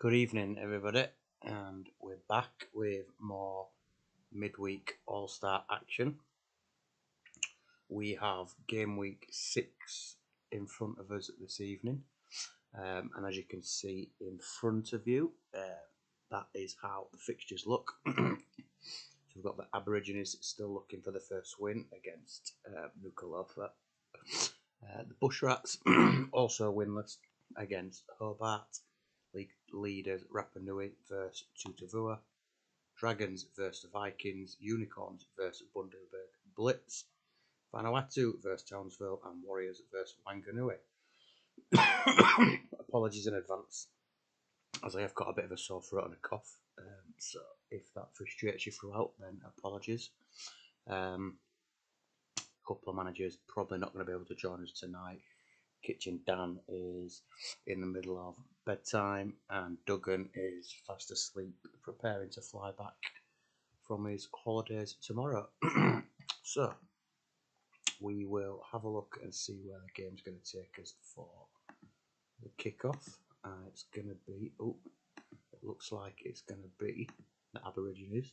Good evening, everybody, and we're back with more midweek All-Star action. We have Game Week 6 in front of us this evening, and as you can see in front of you, that is how the fixtures look. So we've got the Aborigines still looking for the first win against Nuku'alofa. The Bushrats also winless against Hobart. League leaders Rapa Nui versus Tutavua, Dragons versus the Vikings, Unicorns versus Bundaberg Blitz, Vanuatu versus Townsville, and Warriors versus Wanganui. Apologies in advance, as I have got a bit of a sore throat and a cough, so if that frustrates you throughout, then apologies. A couple of managers probably not going to be able to join us tonight. Kitchen Dan is in the middle of bedtime, and Duggan is fast asleep, preparing to fly back from his holidays tomorrow. So we will have a look and see where the game's going to take us for the kickoff. It's going to be, it looks like it's going to be the Aborigines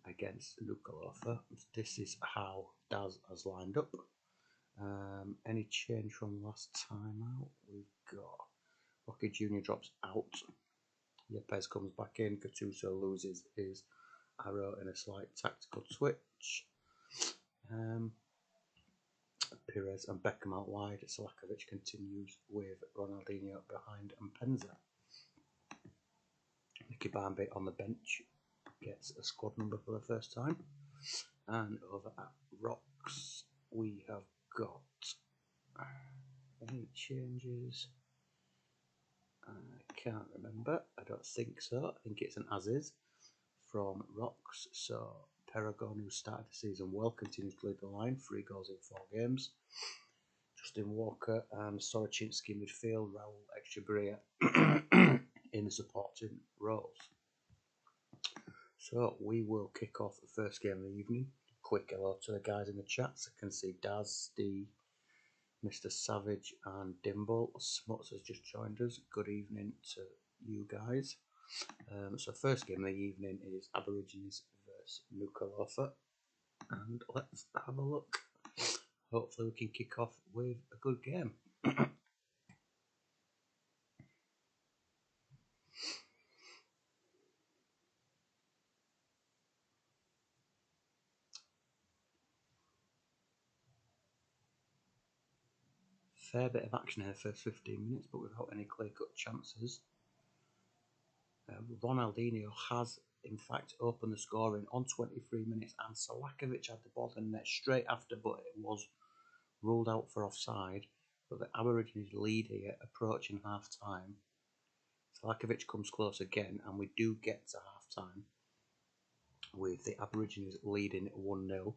against Nuku'alofa. This is how Daz has lined up. Any change from last time out? We've got Rocky Jr. drops out. Yepes comes back in. Gattuso loses his arrow in a slight tactical switch. Perez and Beckham out wide. Selakovic continues with Ronaldinho behind and Penza. Nicky Barnby on the bench gets a squad number for the first time. And over at Rocks, we have got any changes? I can't remember. I don't think so. I think it's an as-is from Rocks. So Paragon, who started the season well, continues to lead the line. 3 goals in 4 games. Justin Walker and Soroczynski midfield. Raul Echeverria in the supporting roles. So we will kick off the first game of the evening. Quick hello to the guys in the chats. I can see Daz, Steve, Mr. Savage and Dimble. Smuts has just joined us. Good evening to you guys. So first game of the evening is Aborigines versus Nuku'alofa, and let's have a look. Hopefully we can kick off with a good game. Fair bit of action in the first 15 minutes, but without any clear-cut chances. Ronaldinho has, in fact, opened the scoring on 23 minutes, and Selakovic had the ball in net straight after, but it was ruled out for offside. But the Aborigines lead here, approaching half-time. Selakovic comes close again, and we do get to half-time with the Aborigines leading 1-0,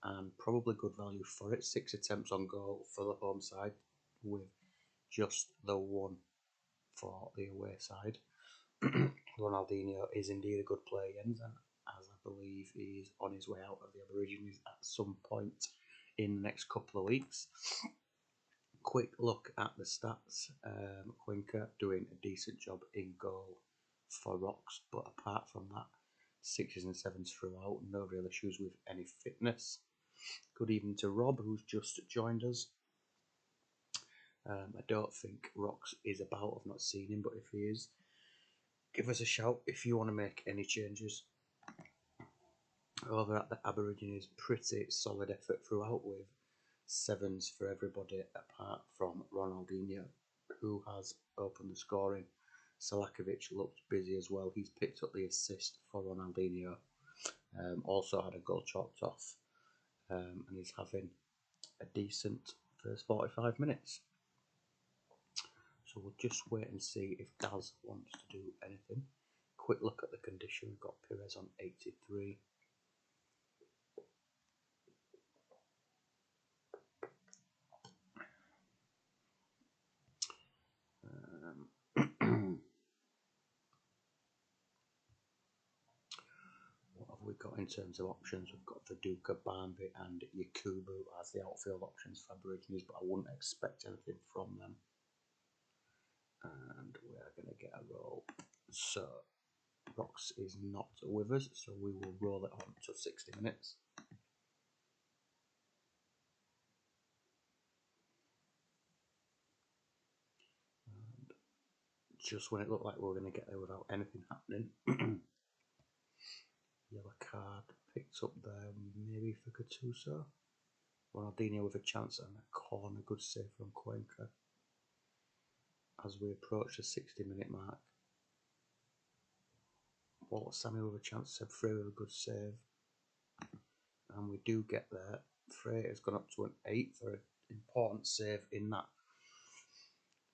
and probably good value for it. 6 attempts on goal for the home side, with just the 1 for the away side. Ronaldinho is indeed a good player, Jens, and as I believe he is on his way out of the Aborigines at some point in the next couple of weeks. Quick look at the stats. Quinker doing a decent job in goal for Rocks, but apart from that, 6s and 7s throughout, no real issues with any fitness. Good evening to Rob, who's just joined us. I don't think Rocks is about, I've not seen him, but if he is, give us a shout if you want to make any changes. Over at the Aborigines, pretty solid effort throughout with 7s for everybody apart from Ronaldinho, who has opened the scoring. Selakovic looked busy as well. He's picked up the assist for Ronaldinho. Also had a goal chalked off, and he's having a decent first 45 minutes. So we'll just wait and see if Daz wants to do anything. Quick look at the condition. We've got Perez on 83. What have we got in terms of options? We've got Viduka, Barnby and Yakubu as the outfield options for Aborigines, but I wouldn't expect anything from them. and we are going to get a roll. So Rox is not with us, so we will roll it on to 60 minutes. And just when it looked like we were going to get there without anything happening, yellow card picked up there, maybe for Gattuso. Ronaldinho with a chance and a corner, good save from Cuenca. As we approach the 60-minute mark, Walter Samuel with a chance, Seb Frey with a good save. And we do get there. Frey has gone up to an 8 for an important save in that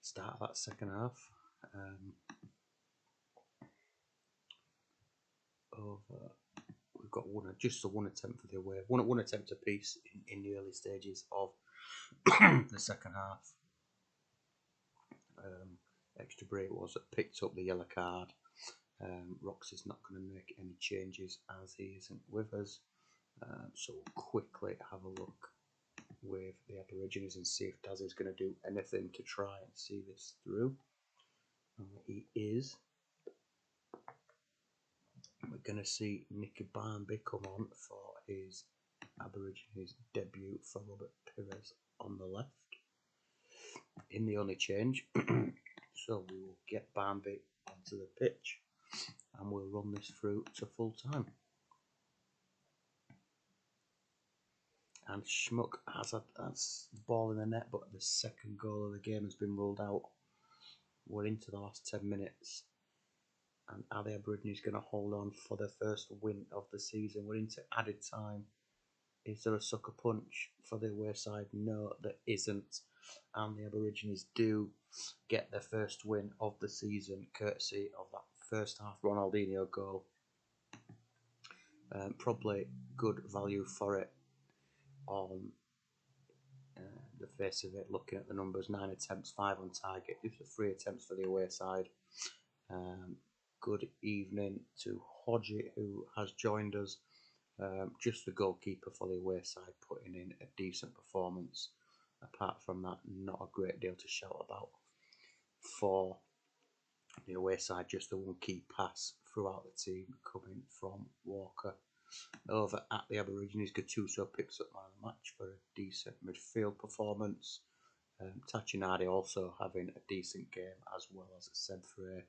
start of that second half. We've got just the one attempt for the away, one attempt apiece in the early stages of the second half. Extra break was that picked up the yellow card. Rox is not going to make any changes as he isn't with us. So we'll quickly have a look with the Aborigines and see if Daz is going to do anything to try and see this through. And he is. We're going to see Nicky Barnby come on for his Aborigines debut for Robert Pires on the left in the only change. So we will get Barnby onto the pitch and we'll run this through to full time. And Schmuck has the ball in the net, but the second goal of the game has been ruled out. We're into the last 10 minutes. And are the Aborigines going to hold on for their first win of the season? We're into added time. Is there a sucker punch for the away side? No, there isn't. And the Aborigines do get their first win of the season, courtesy of that first half Ronaldinho goal. Probably good value for it on the face of it, looking at the numbers. 9 attempts, 5 on target. These are 3 attempts for the away side. Good evening to Hodgie, who has joined us. Just the goalkeeper for the away side, putting in a decent performance. Apart from that, not a great deal to shout about. For the away side, just the one key pass throughout the team coming from Walker. Over at the Aborigines, Gattuso picks up man of the match for a decent midfield performance. Tachinardi also having a decent game, as well as Seb Frey.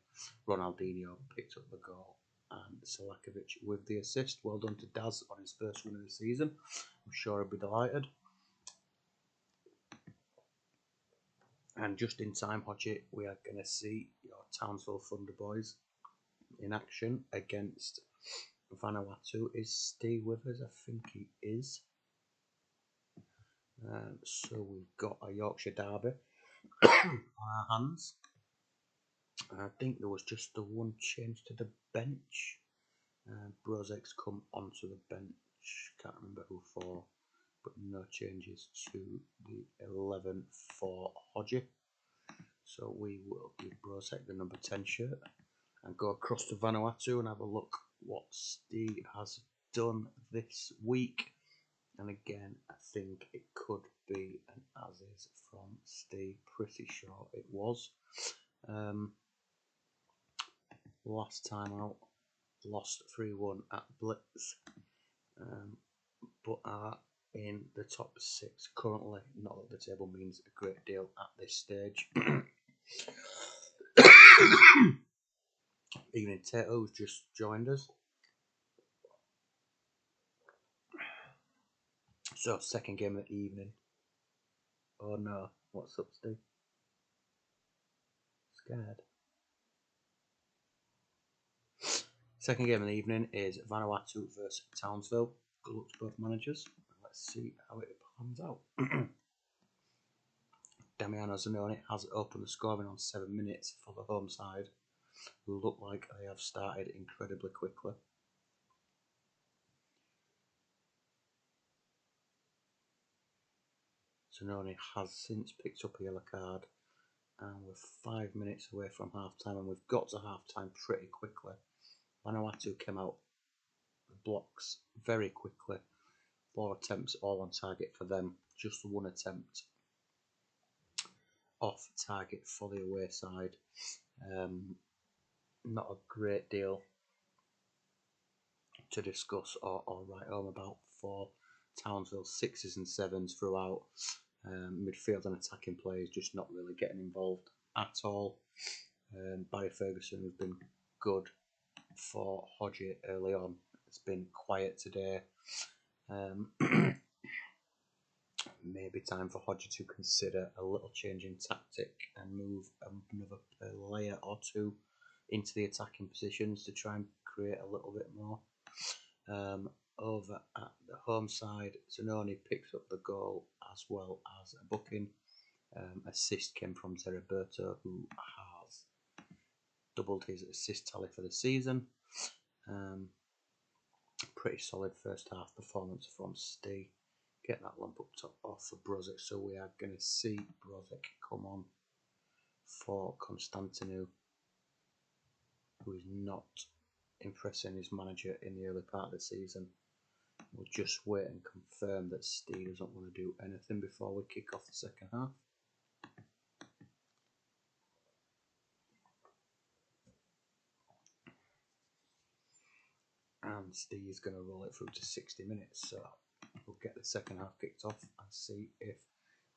Ronaldinho picked up the goal and Salakovic with the assist. Well done to Daz on his first win of the season. I'm sure he'll be delighted. And just in time, Hodgie, we are going to see your Townsville Thunder Boys in action against Vanuatu. Is Steve with us? I think he is. So we've got a Yorkshire derby on our hands. I think there was just the one change to the bench. Brozek's come onto the bench. Can't remember who for, but no changes to the 11 for Hodgie. So we will give Brozek the number 10 shirt and go across to Vanuatu and have a look what Steve has done this week. And again, I think it could be an as-is from Steve. Pretty sure it was. Last time out, lost 3-1 at Blitz, but are in the top 6 currently. Not that the table means a great deal at this stage. Evening Tato's just joined us. So, second game of the evening. Oh no, what's up, Steve? Scared. Second game of the evening is Vanuatu versus Townsville. Good luck to both managers. Let's see how it pans out. Damiano Zanoni has opened the scoring on 7 minutes for the home side, who look like they have started incredibly quickly. Zanoni has since picked up a yellow card, and we're 5 minutes away from half time, and we've got to half time pretty quickly. Vanuatu came out the blocks very quickly. 4 attempts all on target for them, just 1 attempt off target for the away side. Not a great deal to discuss or write home about for Townsville. 6s and 7s throughout. Midfield and attacking players just not really getting involved at all. Barry Ferguson has been good for Hodgie early on. It's been quiet today. Maybe time for Hodgie to consider a little change in tactic and move another player or two into the attacking positions to try and create a little bit more. Over at the home side, Zanoni picks up the goal as well as a booking. Assist came from Zeriberto, who has doubled his assist tally for the season. Pretty solid first half performance from Steve. Get that lump up top off for Brozic, so we are going to see Brozic come on for Constantinou, who is not impressing his manager in the early part of the season. We'll just wait and confirm that Steve doesn't want to do anything before we kick off the second half. And Steve is going to roll it through to 60 minutes, so we'll get the second half kicked off and see if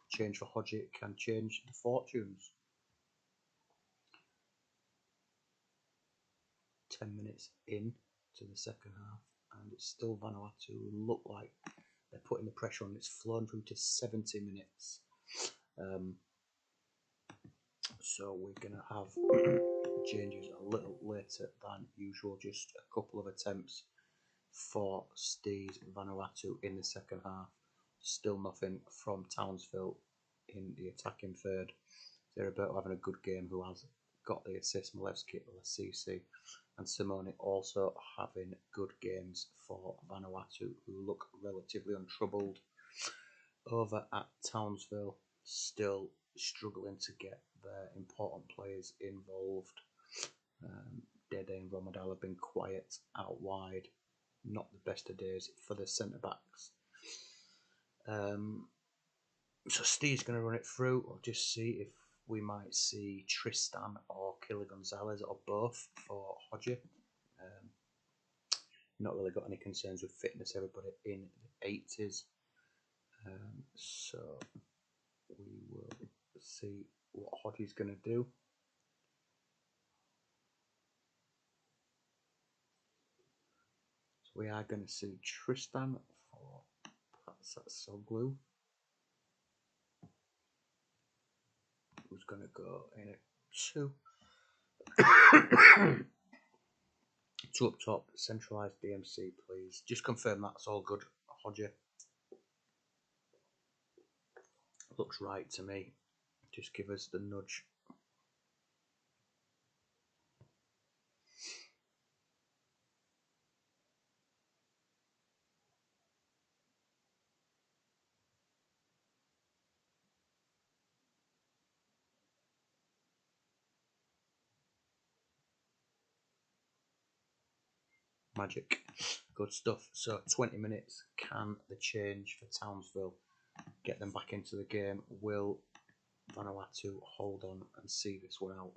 change for Hodgie can change the fortunes. 10 minutes in to the second half, and it's still Vanuatu who look like they're putting the pressure on. It's flown through to 70 minutes. So we're going to have changes a little later than usual, just a couple of attempts for Steve Vanuatu in the second half. Still nothing from Townsville in the attacking third. They're about having a good game, who has got the assist, Malevski, Lasisi, and Simone also having good games for Vanuatu, who look relatively untroubled. Over at Townsville, still struggling to get their important players involved. Dede and Romadal have been quiet out wide. Not the best of days for the centre-backs. So Steve's going to run it through. We'll just see if we might see Tristan or Killer Gonzalez or both for Hodgie. Not really got any concerns with fitness. Everybody in the 80s. So we will see what Hodgie's going to do. So we are going to see Tristan for Soglu, who's going to go in a 2. 2 up top, centralised DMC, please. Just confirm that's all good, Hodgie. Looks right to me. Just give us the nudge. Magic. Good stuff. So 20 minutes. Can the change for Townsville get them back into the game? Will Vanuatu hold on and see this one out?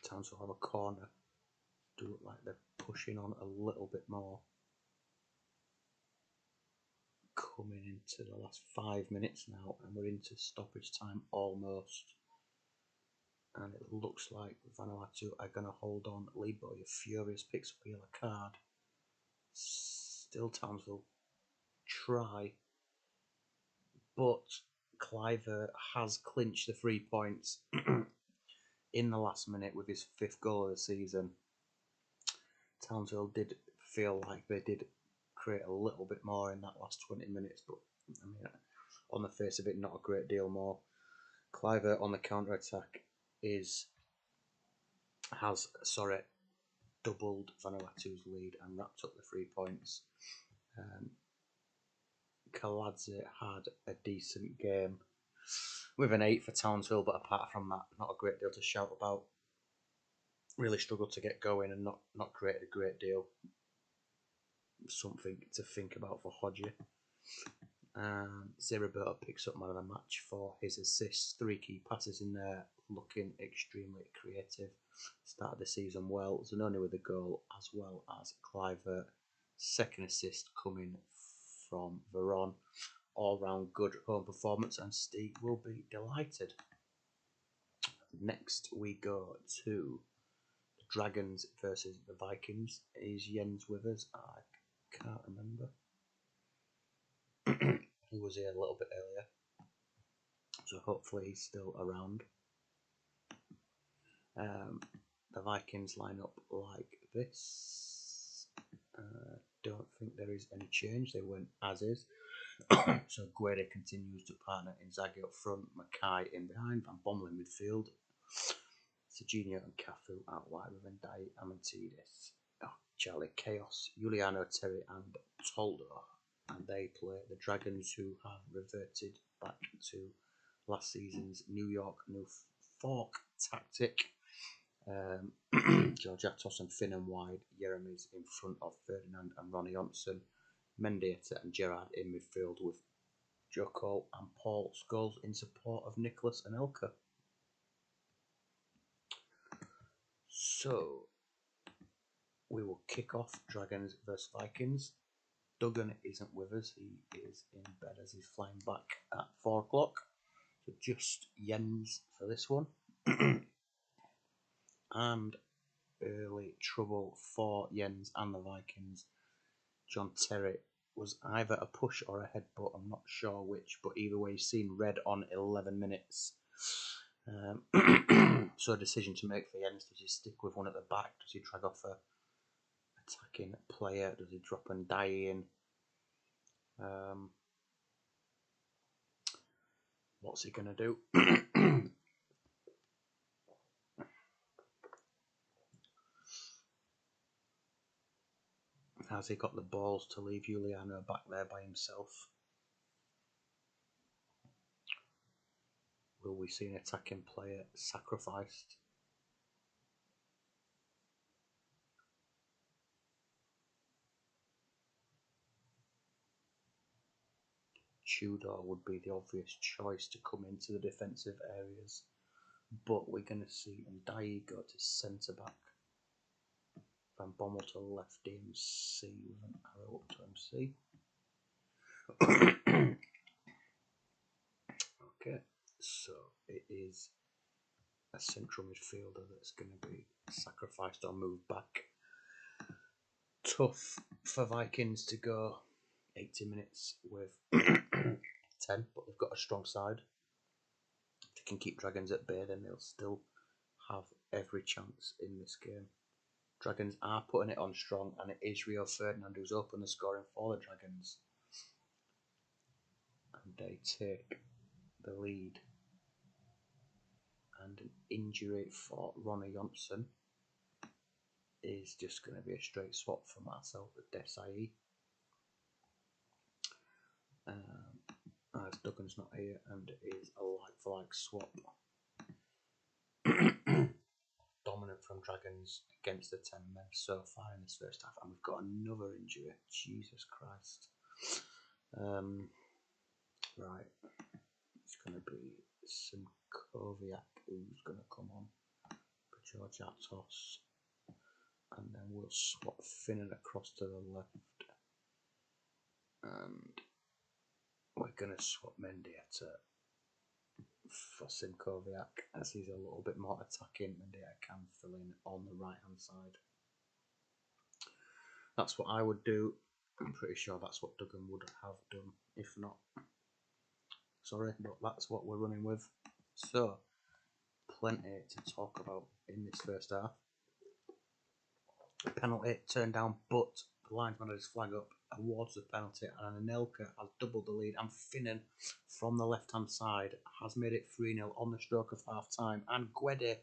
Townsville have a corner. Do look like they're pushing on a little bit more. Coming into the last 5 minutes now, and we're into stoppage time almost. And it looks like Vanuatu are going to hold on. Lee Boy furious, picks up a yellow card. Still Townsville try, but Cliver has clinched the 3 points in the last minute with his 5th goal of the season. Townsville did feel like they did create a little bit more in that last 20 minutes, but I mean, on the face of it, not a great deal more. Cliver on the counter attack has doubled Vanuatu's lead and wrapped up the 3 points. Kaladze had a decent game with an 8 for Townsville, but apart from that, not a great deal to shout about. Really struggled to get going and not created a great deal. Something to think about for Hodgie. Zeraberto picks up man of the match for his assists, 3 key passes in there, looking extremely creative. Started the season well, Zanoni with a goal, as well as Clivert. Second assist coming from Veron. All round good home performance, and Steve will be delighted. Next, we go to the Dragons versus the Vikings. Is Jens with us? I can't remember. He was here a little bit earlier, so hopefully he's still around. The Vikings line up like this. Don't think there is any change. They went as is. So Guerre continues to partner Inzaghi up front, Mackay in behind, Van Bommel in midfield, Serginho and Cafu out wide with Ndai, Amantidis, Charlie Chaos, Giuliano Terry and Toldo. And they play the Dragons, who have reverted back to last season's New York New Fork tactic. George Atos and Finn and wide, Jeremy's in front of Ferdinand and Ronnie Johnson, Mendieta and Gerard in midfield with Joko and Paul Scholes in support of Nicholas and Elka. So we will kick off Dragons vs Vikings. Duggan isn't with us, he is in bed as he's flying back at 4 o'clock. So just Jens for this one. And early trouble for Jens and the Vikings. John Terry was either a push or a headbutt, I'm not sure which, but either way he's seen red on 11 minutes. So a decision to make for Jens. Does he stick with one at the back? Does he drag off a attacking player? Does he drop and die in? What's he going to do? Has he got the balls to leave Giuliano back there by himself? Will we see an attacking player sacrificed? Tudor would be the obvious choice to come into the defensive areas, but we're going to see Ndai go to centre back, Van Bommel to left DMC with an arrow up to MC. Okay, so it is a central midfielder that's going to be sacrificed or moved back. Tough for Vikings to go 80 minutes with 10, but they've got a strong side. If they can keep Dragons at bay, then they'll still have every chance in this game. Dragons are putting it on strong, and it is Rio Ferdinand who's opened the scoring for the Dragons. And they take the lead. And an injury for Ronnie Johnson is just going to be a straight swap for Marcel Desailly. As Duggan's not here, and is a like-for-like swap. Dominant from Dragons against the 10 men so far in this first half, and we've got another injury. Jesus Christ. Right, it's going to be Simkoviak who's going to come on for George Atos, and then we'll swap Finnan across to the left, and we're going to swap Mendieta for Simkoviak, as he's a little bit more attacking. Mendieta can fill in on the right hand side. That's what I would do. I'm pretty sure that's what Duggan would have done. If not, sorry, but that's what we're running with. So, plenty to talk about in this first half. Penalty turned down, but the linesman had his flag up, awards the penalty, and Anelka has doubled the lead, and Finnan from the left hand side has made it 3-0 on the stroke of half time, and Guede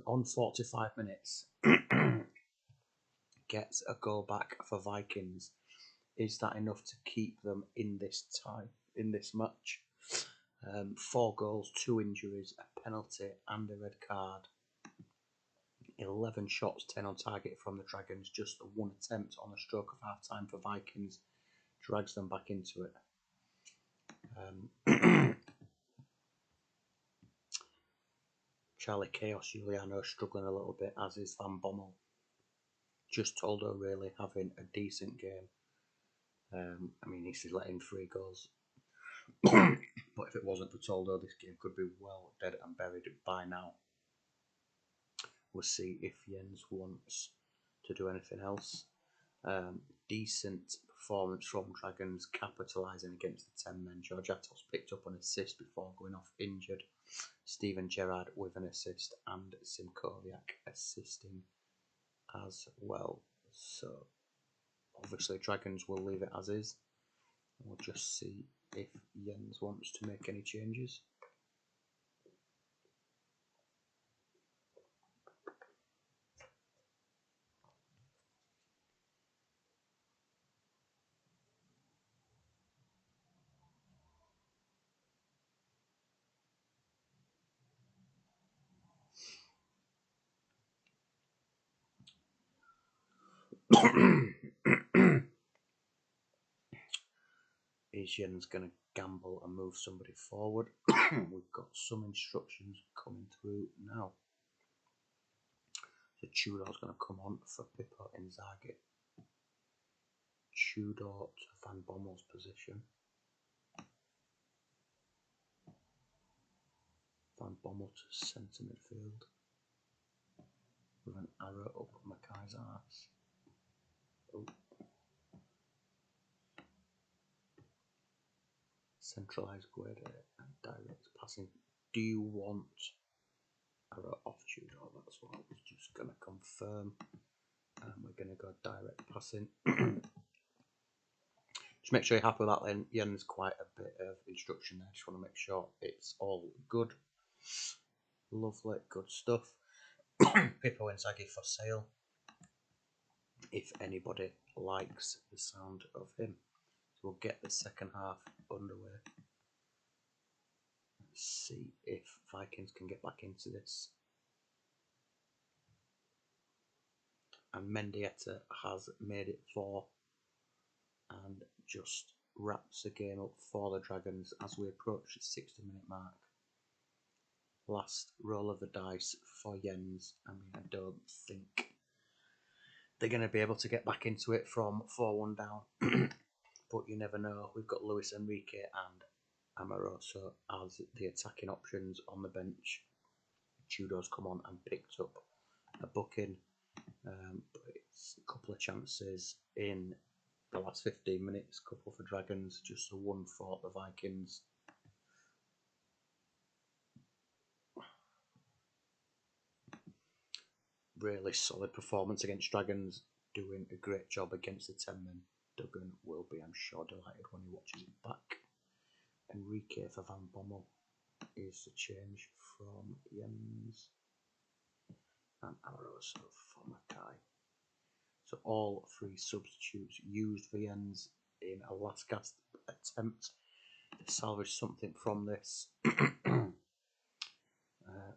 on 45 minutes gets a goal back for Vikings. Is that enough to keep them in this tie, in this match? 4 goals, 2 injuries, a penalty and a red card. 11 shots, 10 on target from the Dragons, just the 1 attempt on the stroke of half time for Vikings. drags them back into it. Charlie Chaos Juliano struggling a little bit, as is Van Bommel. Just Toldo really having a decent game. I mean, he's letting 3 goals. But if it wasn't for Toldo, this game could be well dead and buried by now. We'll see if Jens wants to do anything else. Decent performance from Dragons, capitalising against the 10 men. George Atos picked up an assist before going off injured. Steven Gerrard with an assist, and Simkoviak assisting as well. So obviously Dragons will leave it as is. We'll just see if Jens wants to make any changes. Is Jens going to gamble and move somebody forward? We've got some instructions coming through now. So Tudor's going to come on for Pippo Inzaghi. Tudor to Van Bommel's position. Van Bommel to centre midfield. With an arrow up Mackay's arse. Oh. Centralised Guede and direct passing. Do you want arrow off Tudor? That's what I was just going to confirm. And we're going to go direct passing. Just make sure you're happy with that then. Jens, quite a bit of instruction there. Just want to make sure it's all good. Lovely, good stuff. Pippo Inzaghi for sale. If anybody likes the sound of him. So we'll get the second half underway. Let's see if Vikings can get back into this. And Mendieta has made it 4 and just wraps the game up for the Dragons as we approach the 60-minute mark. Last roll of the dice for Jens. I mean, I don't think they're going to be able to get back into it from 4-1 down. But you never know. We've got Luis Enrique and Amoroso as the attacking options on the bench. Tudor's come on and picked up a booking. But it's a couple of chances in the last 15 minutes. Couple for Dragons, just a 1 for the Vikings. Really solid performance against Dragons, doing a great job against the 10 men. Duggan will be, I'm sure, delighted when he watches it back. Enrique for Van Bommel is the change from Jens, and Amoroso for Mackay. So all 3 substitutes used for Jens in a last gasp attempt to salvage something from this.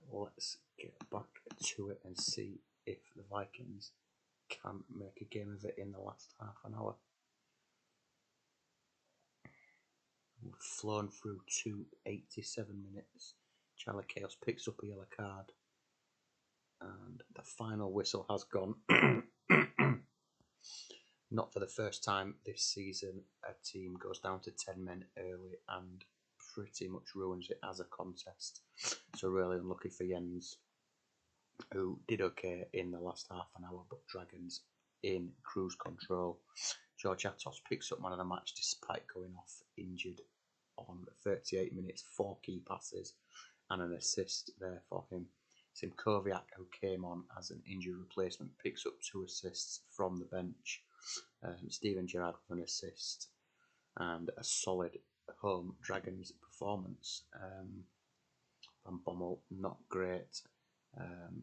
Let's get back to it and see if the Vikings can make a game of it in the last half an hour. We've flown through to 87 minutes. Charlie Chaos picks up a yellow card, and the final whistle has gone. Not for the first time this season, a team goes down to 10 men early and pretty much ruins it as a contest. So really unlucky for Jens, who did okay in the last half an hour, but Dragons in cruise control. George Atos picks up man of the match despite going off injured on 38 minutes, 4 key passes and an assist there for him. Simkoviak, who came on as an injury replacement, picks up 2 assists from the bench. Steven Gerrard with an assist and a solid home Dragons performance. Van Bommel, not great.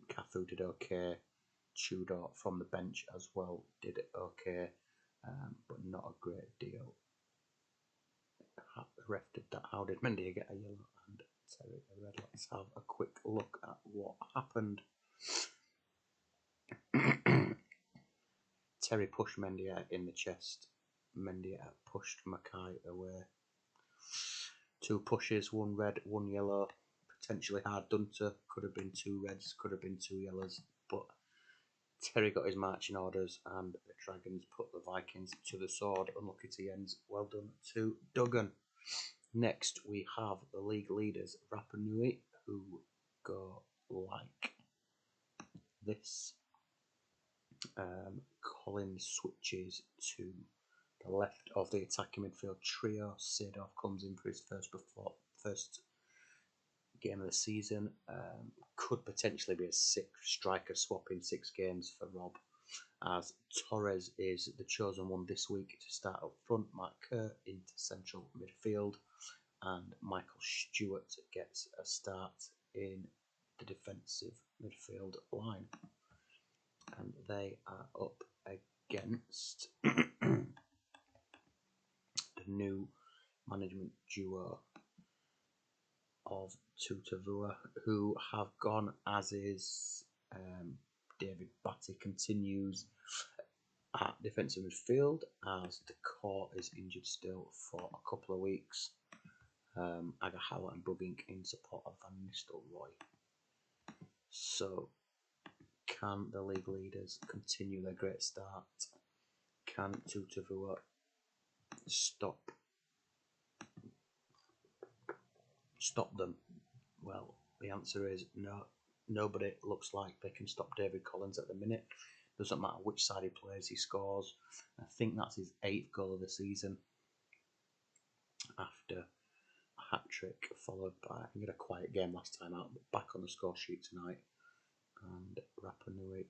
Cafu did okay. Tudor from the bench as well did okay, but not a great deal. The ref did that. How did Mendy get a yellow and Terry a red? Let's have a quick look at what happened. Terry pushed Mendy in the chest Mendy pushed Mackay away. 2 pushes, 1 red, 1 yellow. Potentially hard done to. Could have been 2 reds, could have been 2 yellows. But Terry got his marching orders and the Dragons put the Vikings to the sword. Unlucky to ends. Well done to Duggan. Next we have the league leaders, Rapa Nui, who go like this. Collins switches to the left of the attacking midfield trio. Seedorf comes in for his first game of the season. Could potentially be a 6 striker swap in 6 games for Rob, as Torres is the chosen one this week to start up front. Matt Kerr into central midfield, and Michael Stewart gets a start in the defensive midfield line. And they are up against the new management duo of Tutavua, who have gone, as is David Batty continues at defensive midfield, as the core is injured still for a couple of weeks. Agahala and Buggink in support of Van Nistelrooy. So, can the league leaders continue their great start? Can Tutavua stop them? Well, the answer is no. Nobody looks like they can stop David Collins at the minute. Doesn't matter which side he plays, he scores. I think that's his 8th goal of the season, after a hat-trick followed by, I think, a quiet game last time out, but back on the score sheet tonight. And Rapa Nui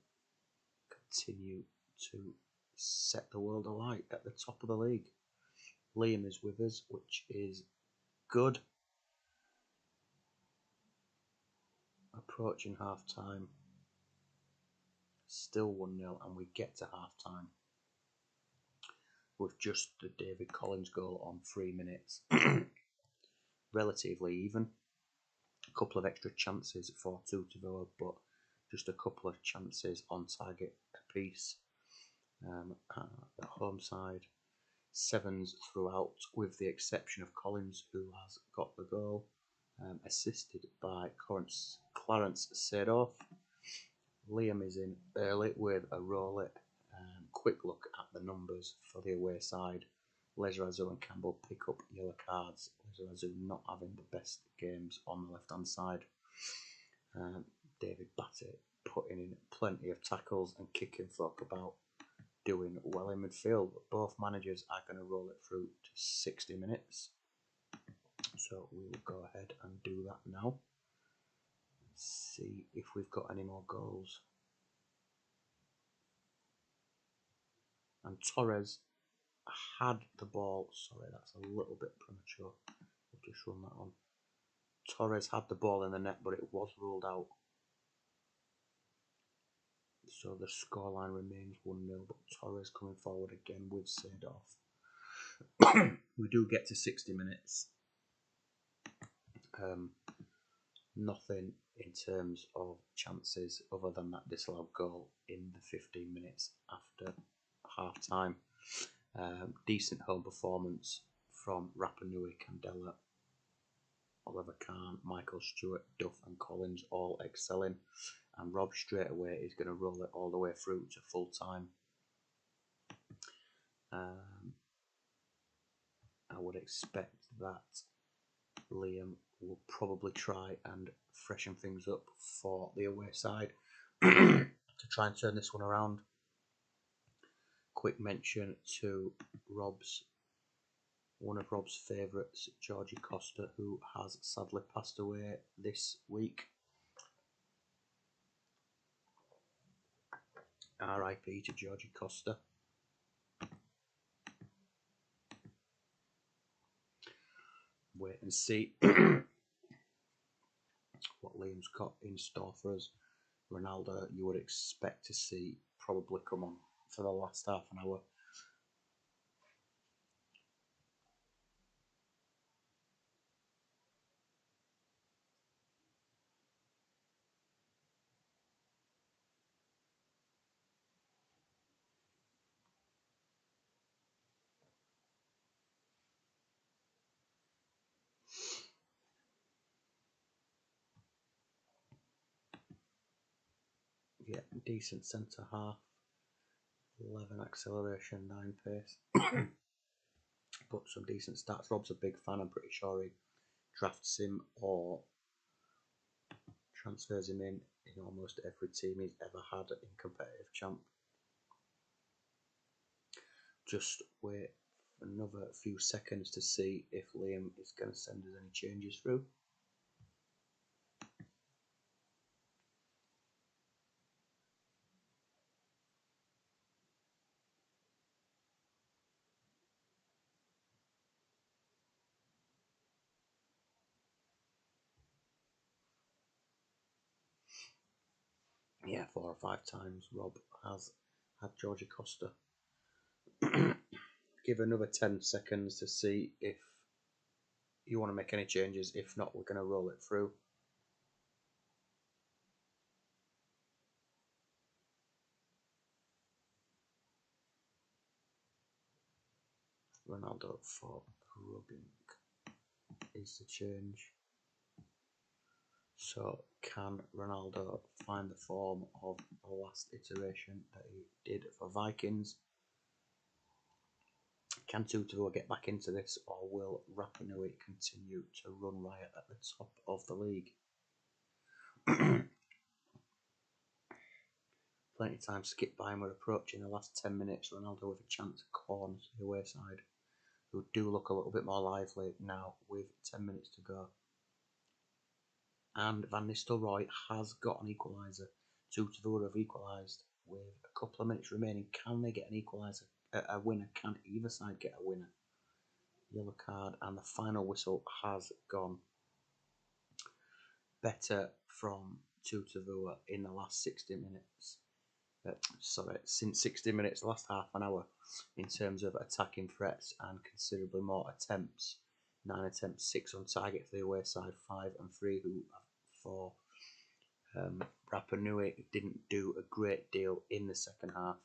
continue to set the world alight at the top of the league. Liam is with us, which is good. Approaching half time, still 1-0, and we get to half time with just the David Collins goal on 3 minutes. Relatively even. A couple of extra chances for Tutavua, but just a couple of chances on target apiece. The home side, 7s throughout, with the exception of Collins, who has got the goal, assisted by Clarence Seedorf. Liam is in early with a roll. Quick look at the numbers for the away side. Lezrazu and Campbell pick up yellow cards. Lezrazu not having the best games on the left-hand side. David Batty putting in plenty of tackles and kicking folk about, doing well in midfield. Both managers are going to roll it through to 60 minutes. So we will go ahead and do that now. See if we've got any more goals. And Torres had the ball. Sorry, that's a little bit premature. We'll just run that on. Torres had the ball in the net, but it was ruled out. So the scoreline remains 1-0, but Torres coming forward again with Seedorf. We do get to 60 minutes. Nothing in terms of chances other than that disallowed goal in the 15 minutes after half time. Decent home performance from Rapa Nui, Candela, Oliver Kahn, Michael Stewart, Duff and Collins all excelling, and Rob straight away is going to roll it all the way through to full time. I would expect that Liam will probably try and freshen things up for the away side to try and turn this one around. Quick mention to one of Rob's favourites, Georgie Costa, who has sadly passed away this week. RIP to Georgie Costa. Wait and see what Liam's got in store for us. Ronaldo, you would expect to see probably come on for the last half an hour. Yeah, decent centre half. 11 acceleration, 9 pace. But some decent stats. Rob's a big fan. I'm pretty sure he drafts him or transfers him in almost every team he's ever had in competitive champ. Just wait another few seconds to see if Liam is going to send us any changes through. Yeah, 4 or 5 times Rob has had Georgie Costa. Give another 10 seconds to see if you want to make any changes. If not, we're going to roll it through. Ronaldo for Rubink is the change. So can Ronaldo find the form of the last iteration that he did for Vikings? Can Tutu get back into this, or will Rapa Nui continue to run riot at the top of the league? Plenty of time skipped by, and we're approaching the last 10 minutes. Ronaldo with a chance at corners to the away side, who do look a little bit more lively now with 10 minutes to go. And Van Nistelrooy has got an equaliser. Tutu have equalised with a couple of minutes remaining. Can they get an equaliser? A winner? Can either side get a winner? Yellow card, and the final whistle has gone. Better from Tutu in the last 60 minutes. Since 60 minutes, the last half an hour, in terms of attacking threats and considerably more attempts. 9 attempts, 6 on target for the away side, 5 and 3 for Rapa Nui didn't do a great deal in the second half.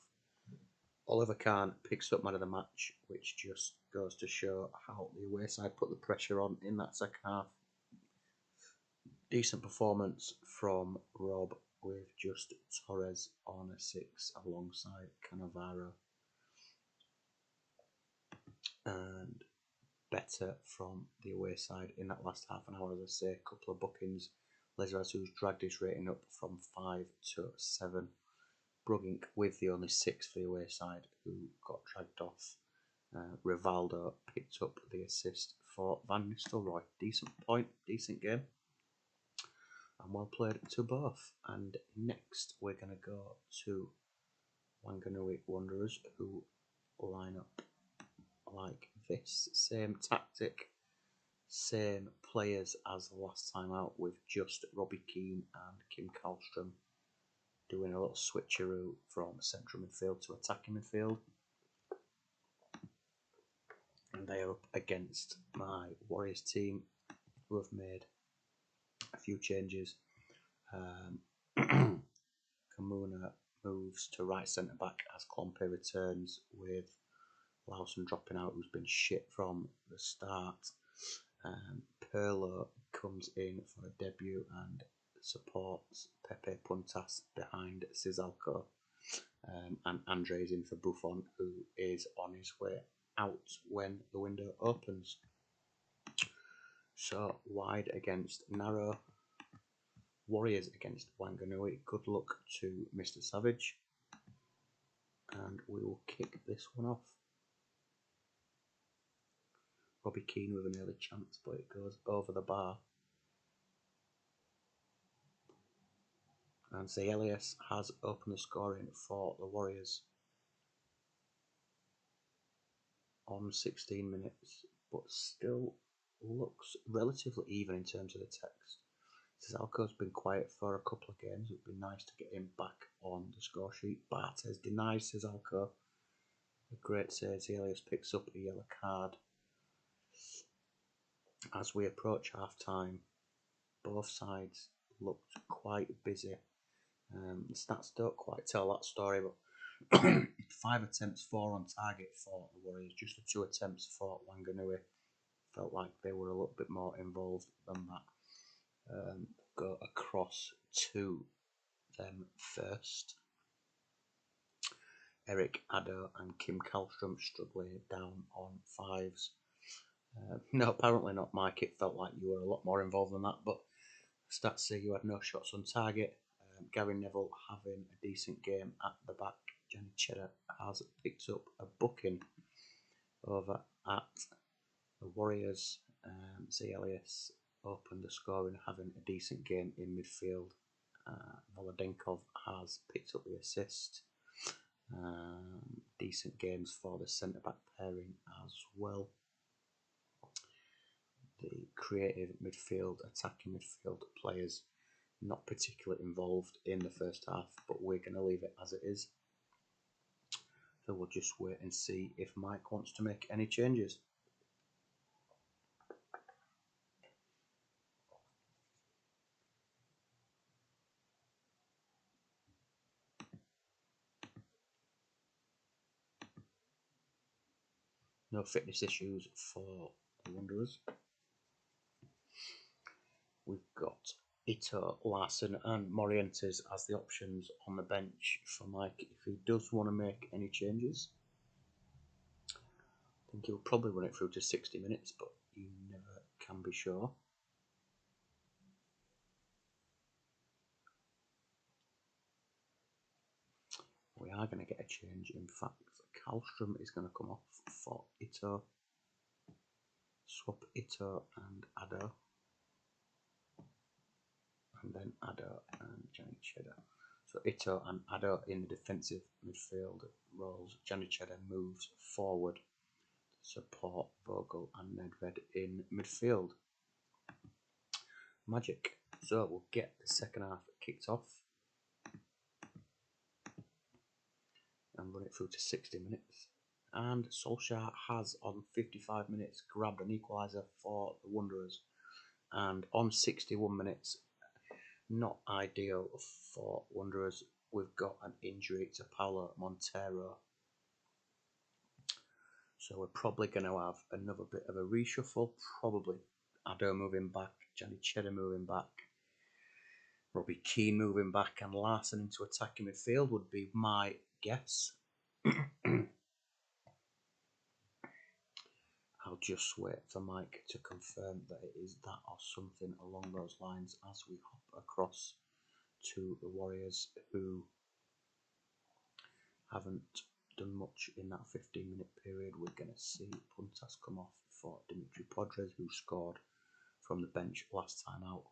Oliver Kahn picks up man of the match, which just goes to show how the away side put the pressure on in that second half. Decent performance from Rob with just Torres on a 6 alongside Cannavaro. And better from the away side in that last half an hour, as I say, a couple of bookings. Lezaraz, who's dragged his rating up from 5 to 7. Brugink with the only 6 for the away side, who got dragged off. Rivaldo picked up the assist for Van Nistelrooy. Decent point, decent game, and well played to both. And next we're going to go to Wanganui Wanderers, who line up like this. Same tactic, same players as the last time out, with just Robbie Keane and Kim Karlstrom doing a little switcheroo from central midfield to attacking midfield. And they are up against my Warriors team, who have made a few changes. Kamuna moves to right centre back as Klompe returns, with Lawson dropping out, who's been shit from the start. Perlo comes in for a debut and supports Pepe Puntas behind Sizalco. And Andre's in for Buffon, who is on his way out when the window opens. So wide against narrow. Warriors against Wanganui. Good luck to Mr. Savage. And we will kick this one off. Robbie Keane with an early chance, but it goes over the bar. And Elias has opened the scoring for the Warriors on 16 minutes, but still looks relatively even in terms of the text. Sizalco's been quiet for a couple of games. It would be nice to get him back on the score sheet. Bartes denies Sizalco. A great save. Elias picks up a yellow card. As we approach half time, both sides looked quite busy. The stats don't quite tell that story, but 5 attempts, 4 on target for the Warriors, just the 2 attempts for Wanganui. Felt like they were a little bit more involved than that. Go across to them first. Eric Addo and Kim Kallstrom struggling down on 5s. No, apparently not, Mike. It felt like you were a lot more involved than that, but stats say you had no shots on target. Gary Neville having a decent game at the back. Jenny Cheddar has picked up a booking over at the Warriors. Z. Elias opened the scoring, having a decent game in midfield. Volodenkov has picked up the assist. Decent games for the centre back pairing as well. The creative midfield, attacking midfield players not particularly involved in the first half, but we're going to leave it as it is. So we'll just wait and see if Mike wants to make any changes. No fitness issues for the Wanderers. We've got Ito, Larson and Morientes as the options on the bench for Mike if he does want to make any changes. I think he'll probably run it through to 60 minutes, but you never can be sure. We are going to get a change. In fact, Kallstrom is going to come off for Ito. Swap Ito and Addo. And then Addo and Johnny Cheddar. So Ito and Addo in the defensive midfield roles. Johnny Cheddar moves forward to support Vogel and Nedved in midfield. Magic. So we'll get the second half kicked off and run it through to 60 minutes. And Solskjaer has, on 55 minutes, grabbed an equaliser for the Wanderers. And on 61 minutes, not ideal for Wanderers, we've got an injury to Paulo Montero. So we're probably going to have another bit of a reshuffle. Probably Addo moving back, Johnny Cheddar moving back, Robbie Keane moving back, and Larson into attacking midfield would be my guess. I'll just wait for Mike to confirm that it is that or something along those lines as we hop across to the Warriors, who haven't done much in that 15-minute period. We're going to see Puntas come off for Dimitri Podres, who scored from the bench last time out,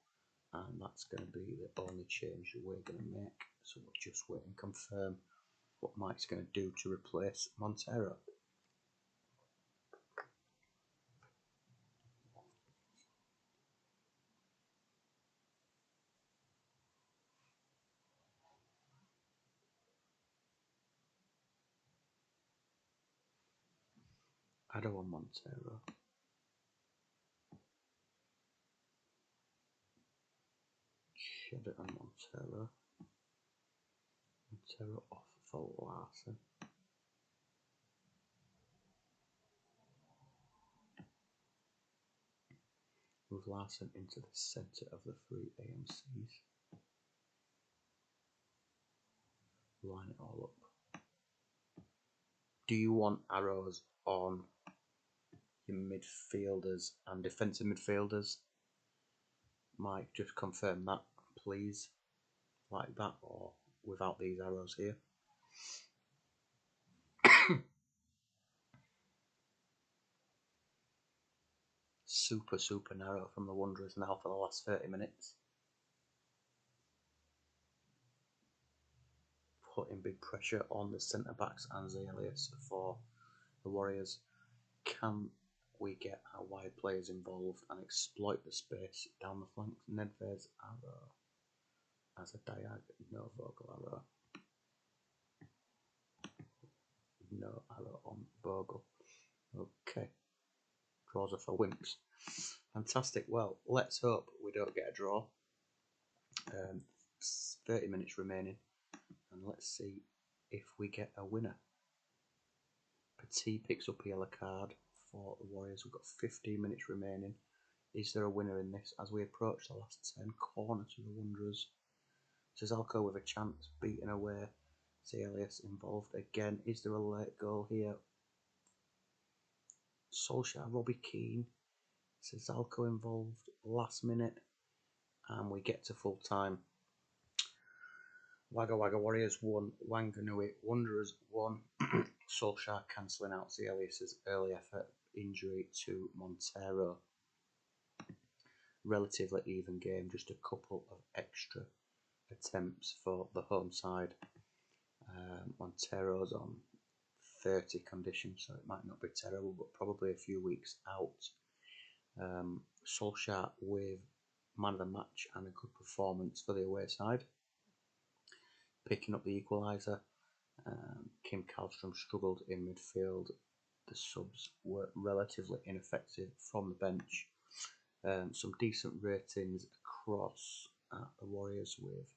and that's going to be the only change that we're going to make. So we'll just wait and confirm what Mike's going to do to replace Montero. Addo and Montero. Cheddar and Montero. Montero off for Larson. Move Larson into the centre of the three AMCs. Line it all up. Do you want arrows on your midfielders and defensive midfielders? Mike, just confirm that, please. Like that, or without these arrows here. Super narrow from the Wanderers now for the last 30 minutes. Putting big pressure on the centre backs and Elias for the Warriors. Can we get our wide players involved and exploit the space down the flanks? Nedved's arrow as a diag, no Vogel arrow. No arrow on Vogel. Okay. Draws are for wimps. Fantastic. Well, let's hope we don't get a draw. 30 minutes remaining, and let's see if we get a winner. Petit picks up a yellow card for the Warriors. We've got 15 minutes remaining. Is there a winner in this as we approach the last 10? Corner to the Wanderers. Zalco with a chance, beating away. Elias involved again. Is there a late goal here? Solskjaer, Robbie Keane. Zalco involved last minute, and we get to full time. Wagga Wagga Warriors 1, Wanganui Wanderers 1. Solskjaer cancelling out Elias's early effort injury to Montero. Relatively even game, just a couple of extra attempts for the home side. Montero's on 30 conditions, so it might not be terrible, but probably a few weeks out. Solskjaer with man of the match and a good performance for the away side. Picking up the equaliser. Kim Kallstrom struggled in midfield. The subs were relatively ineffective from the bench. Some decent ratings across the Warriors, with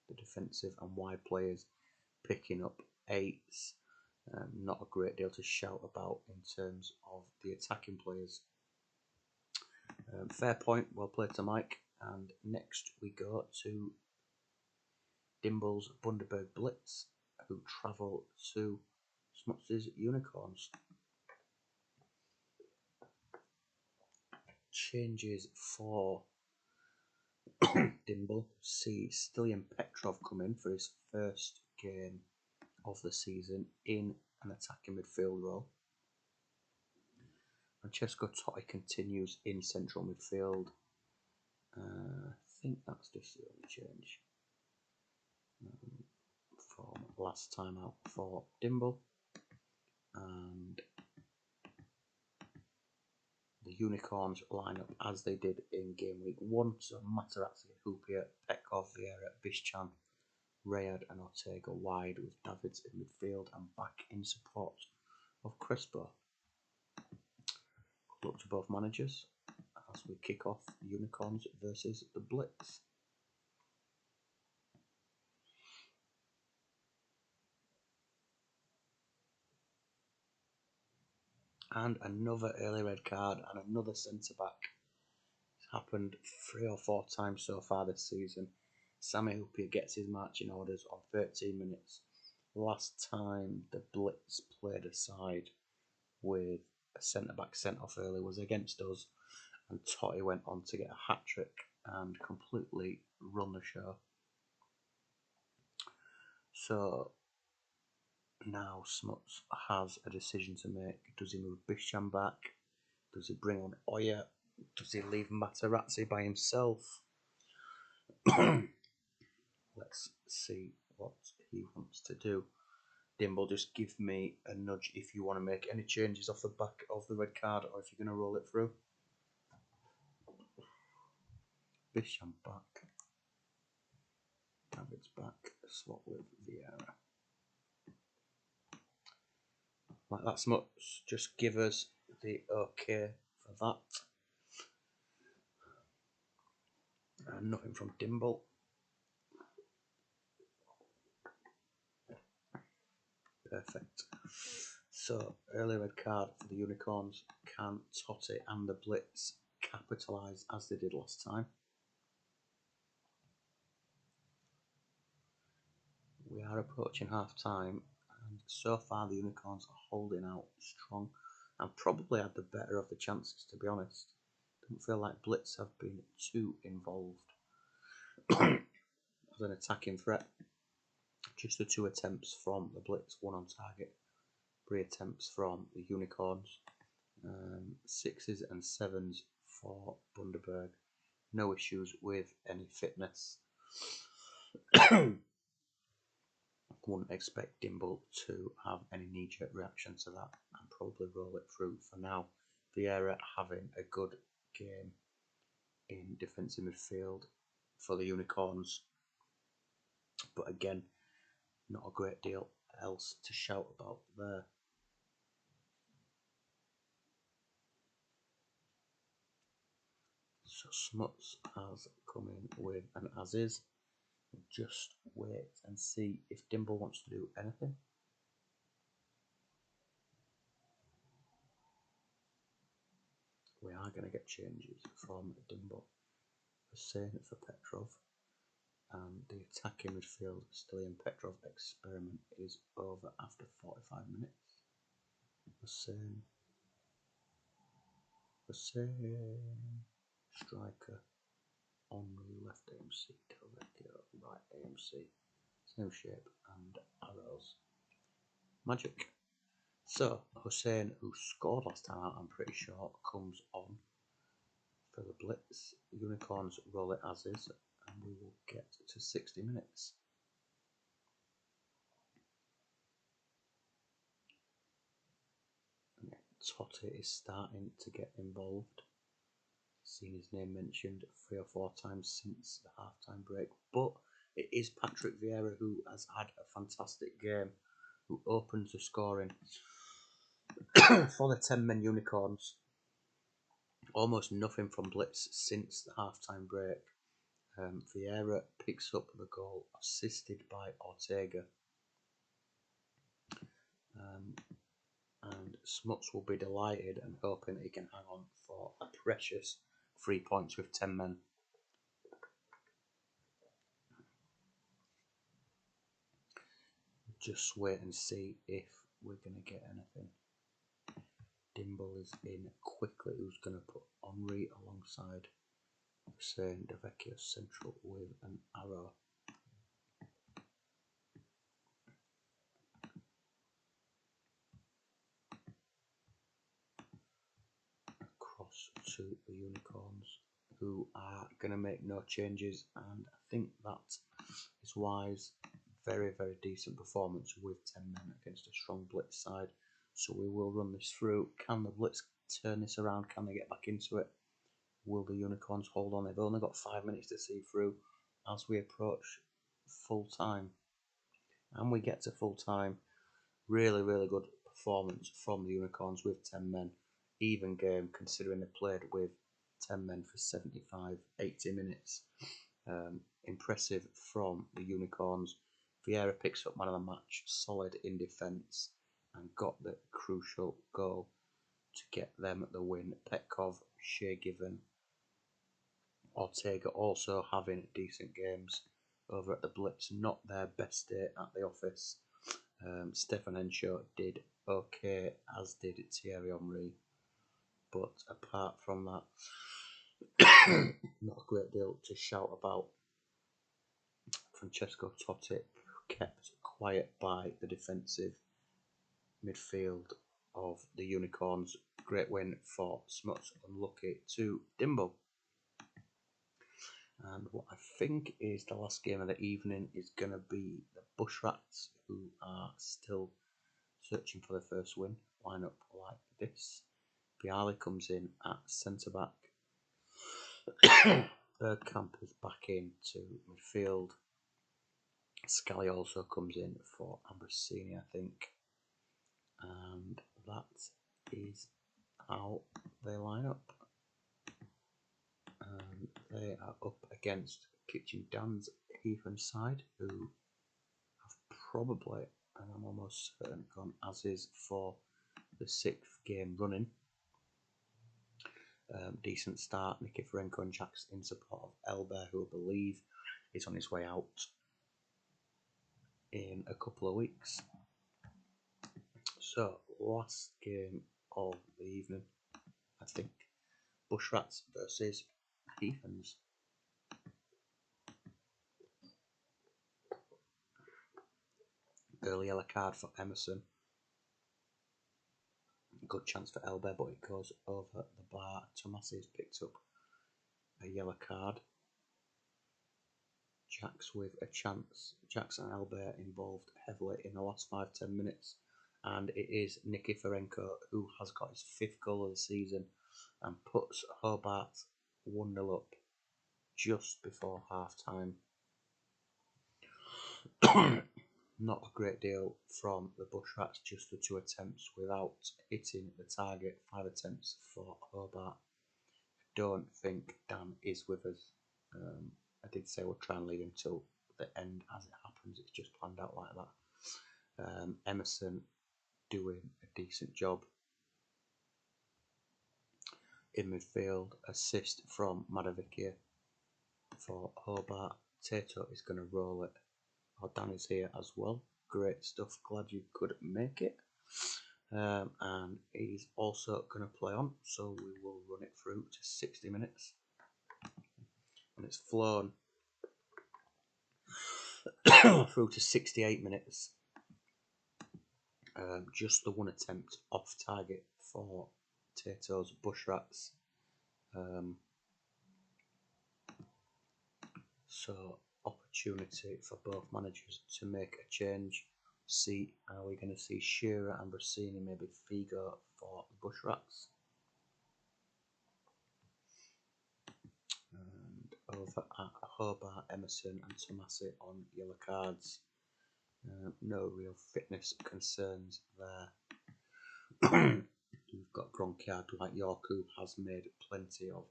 the defensive and wide players picking up 8s. Not a great deal to shout about in terms of the attacking players. Fair point, well played to Mike. And next we go to Dimble's Bundaberg Blitz, who travel to Smuts' Unicorns. Changes for Dimble. See Stilian Petrov come in for his first game of the season in an attacking midfield role. Francesco Totti continues in central midfield. I think that's just the only change from last time out for Dimble. And the Unicorns line up as they did in game week 1. So Materazzi, Hupia, Pekov, Vieira, Bischan, Rayad and Ortega wide, with Davids in midfield and back in support of Crespo. Good luck to both managers as we kick off Unicorns versus the Blitz. And another early red card and another centre back. It's happened 3 or 4 times so far this season. Sammy Hupia gets his marching orders on 13 minutes. Last time the Blitz played a side with a centre back sent off early was against us, and Totti went on to get a hat trick and completely run the show. So now Smuts has a decision to make. Does he move Bischan back? Does he bring on Oya? Does he leave Materazzi by himself? Let's see what he wants to do. Dimble, just give me a nudge if you want to make any changes off the back of the red card, or if you're going to roll it through. Bischan back. David's back. Swap with Vieira. Like that, Smuts. Just give us the okay for that. And nothing from Dimble. Perfect. So, early red card for the Unicorns. Can Totti and the Blitz capitalise as they did last time? We are approaching half time, and so far the Unicorns are holding out strong and probably had the better of the chances, to be honest. Don't feel like Blitz have been too involved as an attacking threat. Just the 2 attempts from the Blitz, 1 on target. 3 attempts from the Unicorns. 6s and 7s for Bundaberg. No issues with any fitness. Wouldn't expect Dimble to have any knee-jerk reaction to that and probably roll it through for now. Vieira having a good game in defensive midfield for the Unicorns, but again, not a great deal else to shout about there. So Smuts has come in with an as-is. Just wait and see if Dimble wants to do anything. We are going to get changes from Dimble. The same for Petrov. And the attacking midfield, Stilian Petrov experiment is over after 45 minutes. Hussein, striker, Henri left AMC, Delvecchio right AMC, same shape and arrows. Magic. So, Hussein, who scored last time out, I'm pretty sure, comes on for the blitz. Unicorns roll it as is, and we will get to 60 minutes. Totti is starting to get involved. Seen his name mentioned 3 or 4 times since the half-time break, but it is Patrick Vieira who has had a fantastic game, who opens the scoring for the 10-men Unicorns. Almost nothing from blitz since the half-time break. Vieira picks up the goal, assisted by Ortega. And Smuts will be delighted and hoping he can hang on for a precious 3 points with 10 men. Just wait and see if we're going to get anything. Dimble is in quickly, who's going to put Henri alongside Hussein Delvecchio central with an arrow. Across to the Unicorns, who are going to make no changes, and I think that is wise. Very, very decent performance with 10 men against a strong blitz side. So we will run this through. Can the blitz turn this around? Can they get back into it? Will the Unicorns hold on? They've only got 5 minutes to see through as we approach full time. And we get to full time. Really, really good performance from the Unicorns with 10 men. Even game considering they played with 10 men for 75, 80 minutes. Impressive from the Unicorns. Vieira picks up man of the match, solid in defence, and got the crucial goal to get them the win. Petkov, Shea Given, Ortega also having decent games over at the Blitz. Not their best day at the office. Stefan Henshaw did okay, as did Thierry Henry. But apart from that, not a great deal to shout about. Francesco Totti kept quiet by the defensive midfield of the Unicorns. Great win for Smuts, unlucky to Dimble. And what I think is the last game of the evening is going to be the Bushrats, who are still searching for their first win. Line up like this. Bialy comes in at centre back. Bergkamp is back into midfield. Scally also comes in for Ambrosini, I think. And that is how they line up. And they are up against Kitchen Dan's Heathen side, who have probably, and I'm almost certain, gone as is for the 6th game running. Decent start. Nikiforenko and Jax in support of Elber, who I believe is on his way out in a couple of weeks. So, last game of the evening, I think. Bushrats versus Heathens. Early yellow card for Emerson. Good chance for Elber, but it goes over the bar. Tomasi has picked up a yellow card. Jax with a chance. Jax and Elber involved heavily in the last 5-10 minutes. And it is Nikiforenko who has got his 5th goal of the season and puts Hobart 1-0 up just before half time. Not a great deal from the Bushrats, just the 2 attempts without hitting the target. 5 attempts for Hobart. Don't think Dan is with us. I did say we'll try and leave him till the end. As it happens, it's just planned out like that. Emerson doing a decent job in midfield. Assist from Madavikia for Hobart Tato is going to roll it. Oh, Dan is here as well. Great stuff. Glad you could make it. And he's also going to play on, so we will run it through to 60 minutes. And it's flown through to 68 minutes. Just the one attempt off target for Tato's Bush Rats. So opportunity for both managers to make a change. See, are we going to see Shearer and Rossini, maybe Figo for the Bush Rats? And over at Hobart, Emerson and Tomasi on yellow cards. No real fitness concerns there. You've got Gronkiard like York, who has made plenty of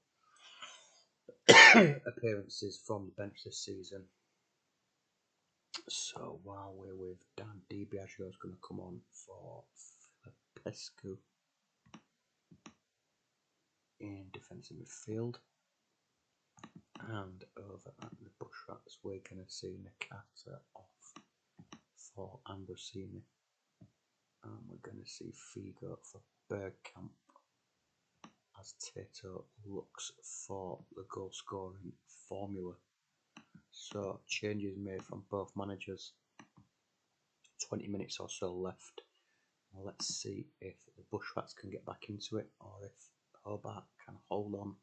appearances from the bench this season. So while we're with Dan, DiBiagio is going to come on for Pescu in defensive midfield. And over at the Bush Rats, we're going to see Nakata off for Ambrosini. And we're going to see Figo for Bergkamp as Tato looks for the goal scoring formula. So changes made from both managers. 20 minutes or so left. Now let's see if the Bush Rats can get back into it, or if Hobart can hold on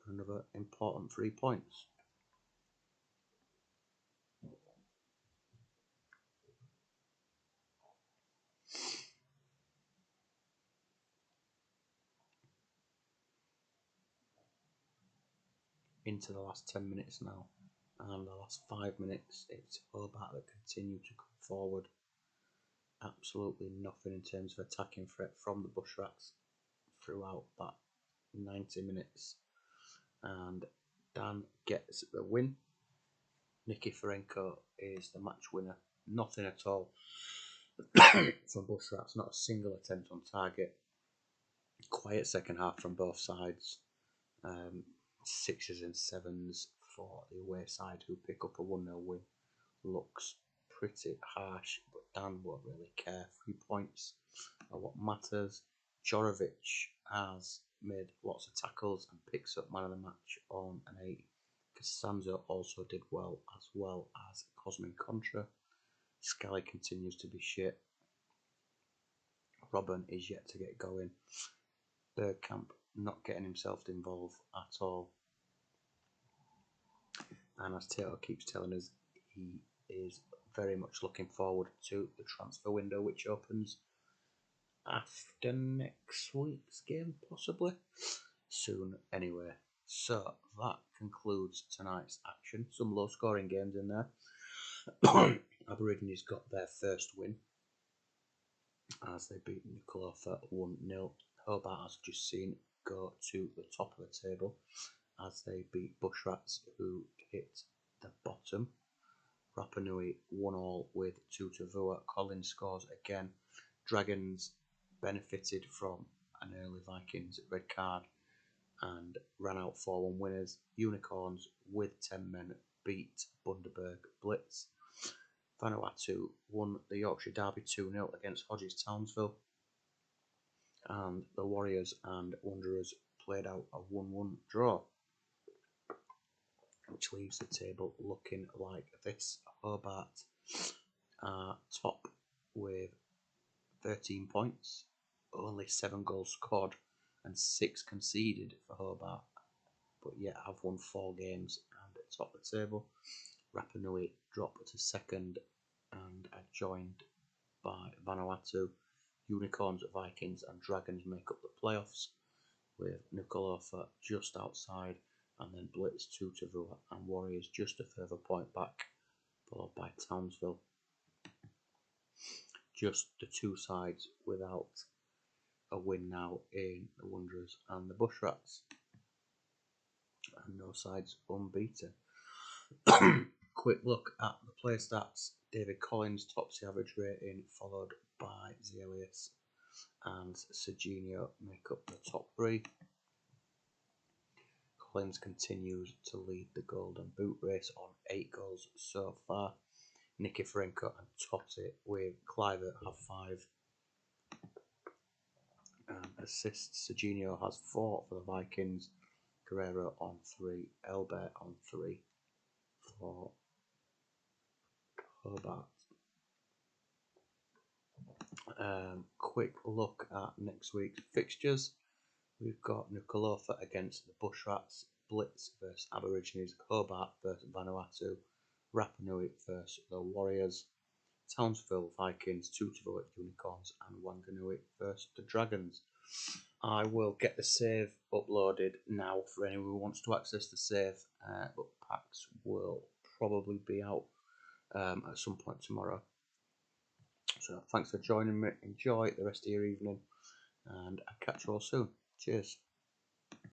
for another important 3 points. Into the last 10 minutes now, and the last 5 minutes it's Hobart that continue to come forward. Absolutely nothing in terms of attacking threat from the Bush Rats throughout that 90 minutes, and Dan gets the win. Nikiforenko is the match winner. Nothing at all from Bush Rats, not a single attempt on target. Quiet second half from both sides. 6s and 7s for the away side, who pick up a 1-0 win. Looks pretty harsh, but Dan won't really care. 3 points are what matters. Jorovic has made lots of tackles and picks up man of the match on an 8. Costanzo also did well as Cosmin Contra. Scally continues to be shit. Robin is yet to get going. Bergkamp not getting himself involved at all. And as Tato keeps telling us, he is very much looking forward to the transfer window, which opens after next week's game, possibly. Soon, anyway. So that concludes tonight's action. Some low scoring games in there. Aborigines got their first win as they beat Nuku'alofa 1-0. Hobart, as just seen, go to the top of the table as they beat Bush Rats, who hit the bottom. Rapa Nui 1-1 with Tutavua. Collins scores again. Dragons benefited from an early Vikings red card and ran out 4-1 winners. Unicorns with 10 men beat Bundaberg Blitz. Vanuatu won the Yorkshire Derby 2-0 against Hodges Townsville. And the Warriors and Wanderers played out a 1-1 draw, which leaves the table looking like this. Hobart are top with 13 points, only 7 goals scored and 6 conceded for Hobart, but yet have won 4 games and top the table. Rapa Nui drop to second and are joined by Vanuatu. Unicorns, Vikings and Dragons make up the playoffs, with Nuku'alofa just outside, and then Blitz, Tutavua and Warriors just a further point back, followed by Townsville. Just the 2 sides without a win now in the Wanderers and the Bush Rats, and no sides unbeaten. Quick look at the player stats. David Collins tops the average rating, followed by Zelius and Serginho make up the top 3. Collins continues to lead the Golden Boot race on 8 goals so far. Nikiforenko and Totti with Clive have 5 assists. Serginho has 4 for the Vikings. Guerrero on 3. Elbert on 3 for Hobart. Quick look at next week's fixtures. We've got Nuku'alofa against the Bushrats, Blitz versus Aborigines, Hobart versus Vanuatu, Rapa Nui versus the Warriors, Townsville Vikings, Tutavo Unicorns, and Wanganui versus the Dragons. I will get the save uploaded now for anyone who wants to access the save, but packs will probably be out at some point tomorrow. So thanks for joining me. Enjoy the rest of your evening, and I'll catch you all soon. Cheers.